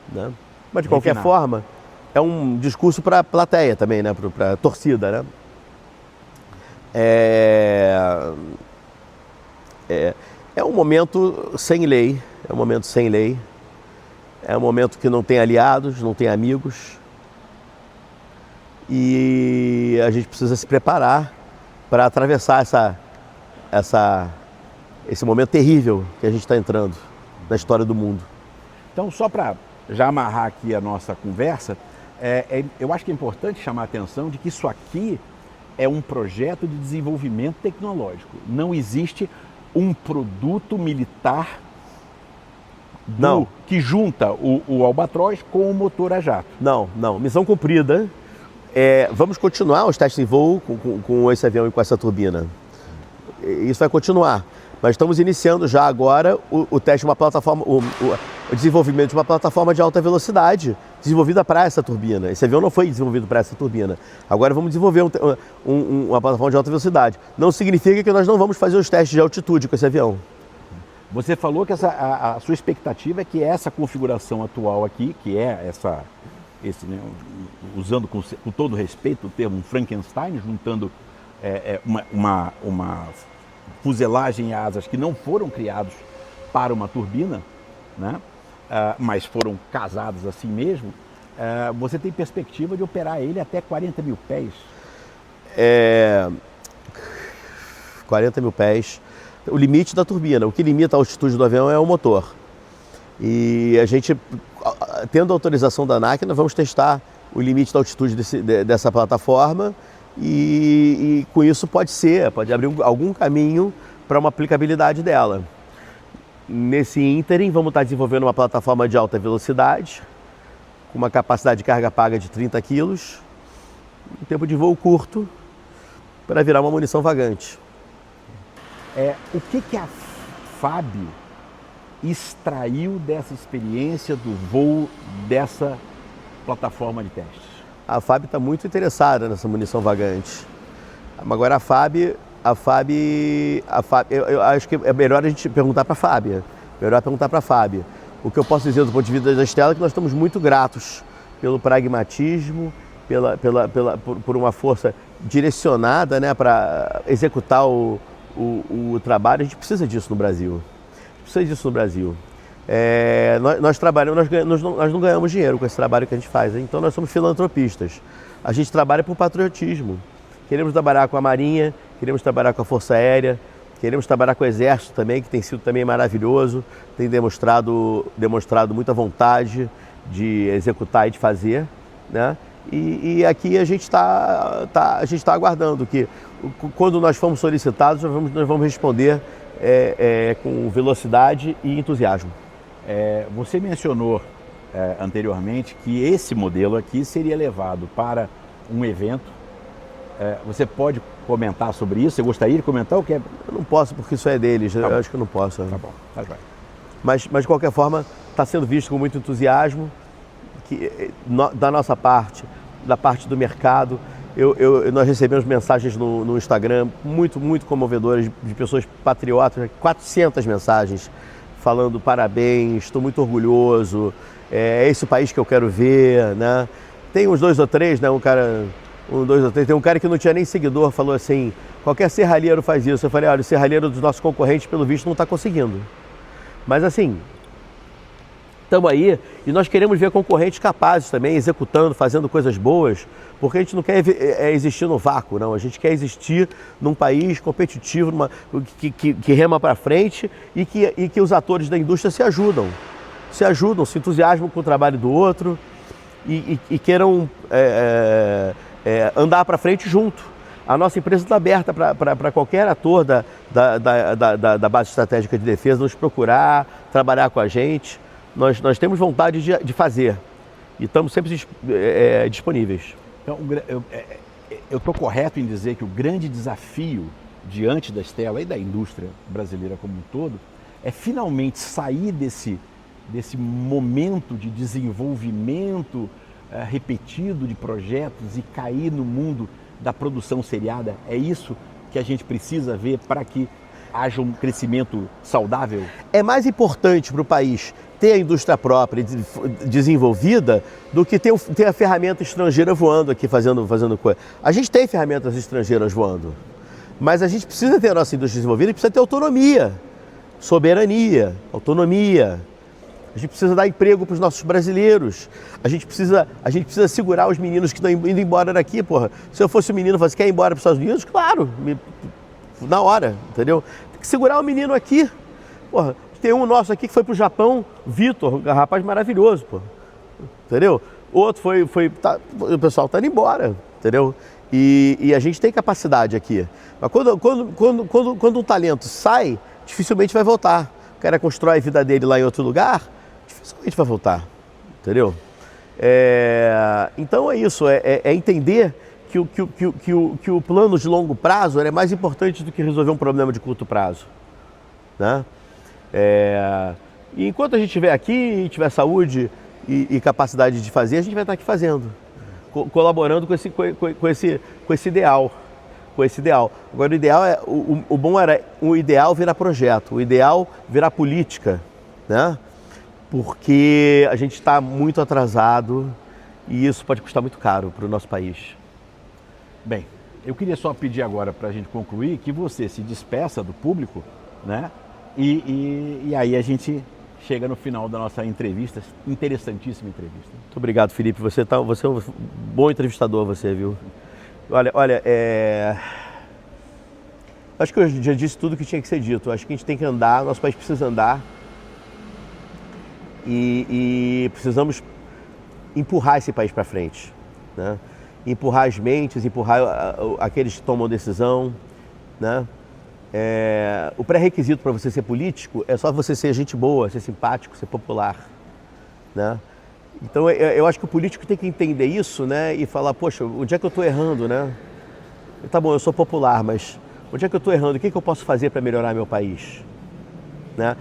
né? Mas de qualquer forma, é um discurso para a plateia também, né? Para a torcida, né? É um momento sem lei, é um momento sem lei, é um momento que não tem aliados, não tem amigos. E a gente precisa se preparar para atravessar esse momento terrível que a gente está entrando na história do mundo. Então, só para já amarrar aqui a nossa conversa, eu acho que é importante chamar a atenção de que isso aqui é um projeto de desenvolvimento tecnológico. Não existe um produto militar que junta o Albatross com o motor a jato. Não. Missão cumprida. Vamos continuar os testes em voo com esse avião e com essa turbina. Isso vai continuar. Mas estamos iniciando já agora o teste de uma plataforma, o desenvolvimento de uma plataforma de alta velocidade desenvolvida para essa turbina. Esse avião não foi desenvolvido para essa turbina. Agora vamos desenvolver uma plataforma de alta velocidade. Não significa que nós não vamos fazer os testes de altitude com esse avião. Você falou que a sua expectativa é que essa configuração atual aqui, que é né, usando com todo respeito o termo Frankenstein, juntando uma fuselagem e asas que não foram criados para uma turbina, né? Mas foram casados assim mesmo, você tem perspectiva de operar ele até 40 mil pés? 40 mil pés, o limite da turbina. O que limita a altitude do avião é o motor. E a gente, tendo a autorização da ANAC, nós vamos testar o limite da altitude dessa plataforma e com isso pode abrir algum caminho para uma aplicabilidade dela. Nesse ínterim, vamos estar desenvolvendo uma plataforma de alta velocidade, com uma capacidade de carga paga de 30 quilos, um tempo de voo curto, para virar uma munição vagante. O que a FAB extraiu dessa experiência do voo dessa plataforma de testes? A FAB está muito interessada nessa munição vagante. Agora a FAB, eu acho que é melhor a gente perguntar para a FAB. O que eu posso dizer do ponto de vista da Stella é que nós estamos muito gratos pelo pragmatismo, por uma força direcionada, né, para executar o trabalho. A gente precisa disso no Brasil. Nós trabalhamos, nós não ganhamos dinheiro com esse trabalho que a gente faz, então nós somos filantropistas. A gente trabalha por patriotismo. Queremos trabalhar com a Marinha, queremos trabalhar com a Força Aérea, queremos trabalhar com o Exército também, que tem sido também maravilhoso, tem demonstrado muita vontade de executar e de fazer, né? E aqui a gente está aguardando que, quando nós formos solicitados, nós vamos responder com velocidade e entusiasmo. Você mencionou anteriormente que esse modelo aqui seria levado para um evento. Você pode comentar sobre isso? Você gostaria de comentar o que é? Eu não posso, porque isso é deles. Eu acho que eu não posso. Tá bom, tá bem. Mas de qualquer forma, está sendo visto com muito entusiasmo, da nossa parte, da parte do mercado. Nós recebemos mensagens no Instagram muito, muito comovedoras de pessoas patriotas, 400 mensagens falando parabéns, estou muito orgulhoso, é esse o país que eu quero ver, né? Tem uns 2 ou 3, né? Tem um cara que não tinha nem seguidor, falou assim, qualquer serralheiro faz isso. Eu falei, olha, o serralheiro dos nossos concorrentes, pelo visto, não está conseguindo. Mas assim, estamos aí e nós queremos ver concorrentes capazes também, executando, fazendo coisas boas, porque a gente não quer existir no vácuo, não. A gente quer existir num país competitivo, que rema para frente e que os atores da indústria se ajudam, se entusiasmam com o trabalho do outro e queiram andar para frente junto. A nossa empresa está aberta para qualquer ator da base estratégica de defesa nos procurar, trabalhar com a gente. Nós temos vontade de fazer e estamos sempre disponíveis. Então, eu estou correto em dizer que o grande desafio diante da Stella e da indústria brasileira como um todo é finalmente sair desse momento de desenvolvimento repetido de projetos e cair no mundo da produção seriada? É isso que a gente precisa ver para que haja um crescimento saudável? É mais importante para o país ter a indústria própria desenvolvida do que ter a ferramenta estrangeira voando aqui fazendo coisa. A gente tem ferramentas estrangeiras voando, mas a gente precisa ter a nossa indústria desenvolvida e precisa ter autonomia, soberania, autonomia. A gente precisa dar emprego para os nossos brasileiros. A gente precisa segurar os meninos que estão indo embora daqui, porra. Se eu fosse um menino, você quer ir embora para os Estados Unidos? Claro, na hora, entendeu? Tem que segurar o menino aqui. Porra, tem um nosso aqui que foi para o Japão, Vitor, um rapaz maravilhoso, porra. Entendeu? Outro o pessoal está indo embora, entendeu? E a gente tem capacidade aqui. Mas quando um talento sai, dificilmente vai voltar. O cara constrói a vida dele lá em outro lugar, dificilmente vai voltar, entendeu? Então é isso, é entender que o plano de longo prazo é mais importante do que resolver um problema de curto prazo, né? E enquanto a gente estiver aqui, tiver saúde e capacidade de fazer, a gente vai estar aqui fazendo, colaborando com esse ideal. Agora o ideal o bom era o ideal virar projeto, o ideal virar política, né? Porque a gente está muito atrasado e isso pode custar muito caro para o nosso país. Bem, eu queria só pedir agora para a gente concluir que você se despeça do público, né? E aí a gente chega no final da nossa entrevista, interessantíssima entrevista. Muito obrigado, Felipe. Você é um bom entrevistador, você, viu? Olha, acho que eu já disse tudo que tinha que ser dito. Acho que a gente tem que andar, nosso país precisa andar e precisamos empurrar esse país para frente, né? Empurrar as mentes, empurrar aqueles que tomam decisão, né? O pré-requisito para você ser político é só você ser gente boa, ser simpático, ser popular, né? Então eu acho que o político tem que entender isso, né? E falar, poxa, onde é que eu estou errando, né? Tá bom, eu sou popular, mas onde é que eu estou errando? O que eu posso fazer para melhorar meu país? Né?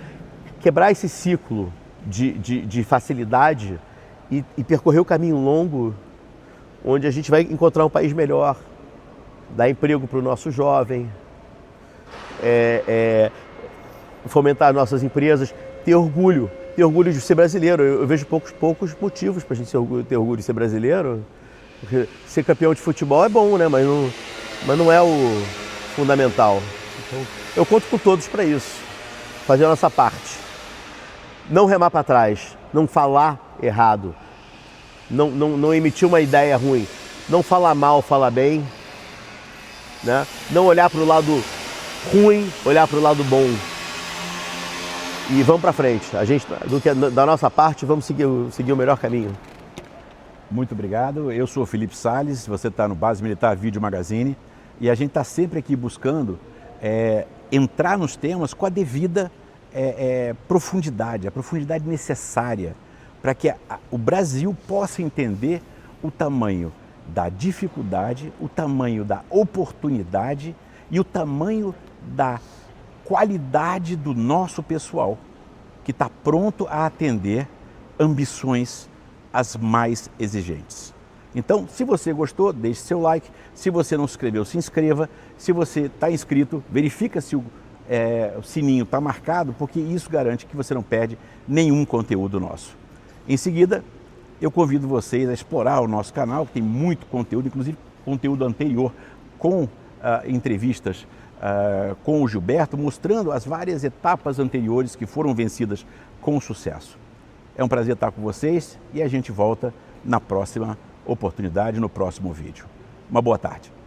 Quebrar esse ciclo de facilidade e percorrer o caminho longo onde a gente vai encontrar um país melhor, dar emprego para o nosso jovem, fomentar nossas empresas, ter orgulho de ser brasileiro. Eu vejo poucos motivos para a gente ter orgulho de ser brasileiro. Porque ser campeão de futebol é bom, né? Mas não é o fundamental. Então, eu conto com todos para isso, fazer a nossa parte. Não remar para trás, não falar errado, não emitir uma ideia ruim, não falar mal, falar bem, né? Não olhar para o lado ruim, olhar para o lado bom. E vamos para frente. Da nossa parte, vamos seguir o melhor caminho. Muito obrigado. Eu sou o Felipe Salles, você está no Base Militar Vídeo Magazine e a gente está sempre aqui buscando entrar nos temas com a devida profundidade, a profundidade necessária para que o Brasil possa entender o tamanho da dificuldade, o tamanho da oportunidade e o tamanho da qualidade do nosso pessoal, que está pronto a atender ambições as mais exigentes. Então, se você gostou, deixe seu like. Se você não se inscreveu, se inscreva. Se você está inscrito, verifica se o sininho está marcado, porque isso garante que você não perde nenhum conteúdo nosso. Em seguida, eu convido vocês a explorar o nosso canal, que tem muito conteúdo, inclusive conteúdo anterior com entrevistas com o Gilberto, mostrando as várias etapas anteriores que foram vencidas com sucesso. É um prazer estar com vocês e a gente volta na próxima oportunidade, no próximo vídeo. Uma boa tarde.